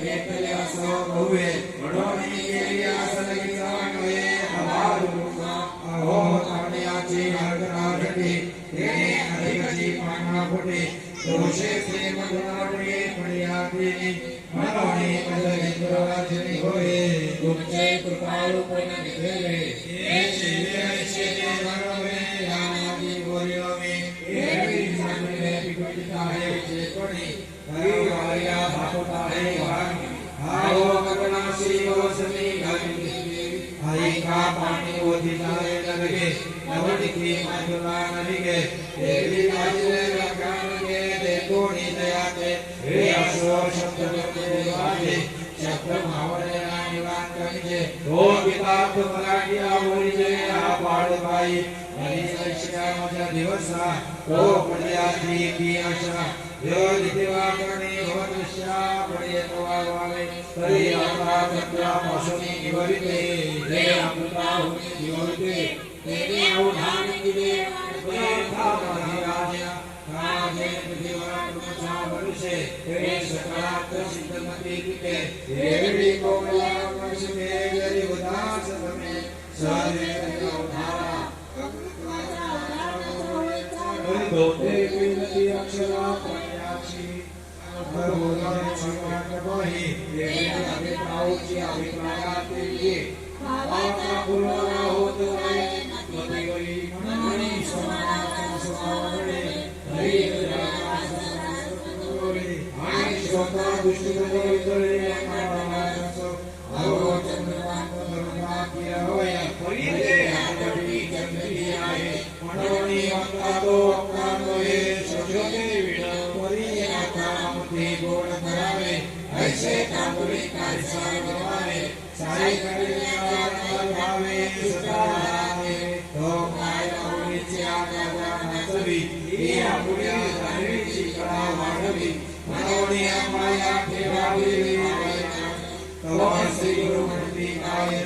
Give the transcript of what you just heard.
केतले असो बहुवे वडोनी केली असलगी जाणवे अभारुमा अहो ताण्याची नागराढी तेने अधिकची पाना फुटे दोषे प्रेम गुणाढे पडियाती मनोनी कजलेंद्राजनी होय तुमचे कृपाळू पण निघेले हे शिले मनोवे यामादी बोलियोमे एवी मनवे पिकुटिता है चेतोनी करवाया भापता है वाणी आओ करुणासी गोसमी गाली हरि का पानी ओधी जाए नरगे नवनी की मधुला नरिगे देवी माजले रखान के देखो निदयाते हे असो शब्द देवाजे शब्द मावळे निवान करिजे हो किताब मराठीया बोलीजे आ पाडबाई हरि सैश्या मजा दिवसा तो पडियाची की आशा यो दिवा करणे भवदृश्या पडियतो वावे तरी आता सत्या पासुनी निवरिते रे अमृता होती निवरिते तेरे औधान किले था महाराजा काजे दिवा तुमचा वर्षे तेरे सकरात सिद्धमती किते देवी कोमला वर्षे जरी उदास तमे सारे औधारा दोते विनती अक्षरा प्रयाक्षी भगवान भगवान बही देवी अभिप्रायोची अभिप्रायाती भावाचा पुरावा होतो रे मती होई मनी समावणे हरी आणि स्वतः दुष्टपणे वितळे महाराजांसो अहो चंद्रकांत धर्मा किया होय परिते हातडी चंद्री आहे मनोनी अंतातो अंतातो हे सजोते विण परी आत्मामती गोड करावे ऐसे कांबुरी कारसार गवावे साई करिया भावे सुतावे तो काय आवडीची आकारा नाचवी ही आपुल्या धारीची कळा वाढवी मनोनी माया ठेवावी तवा श्री गुरु म्हणती काय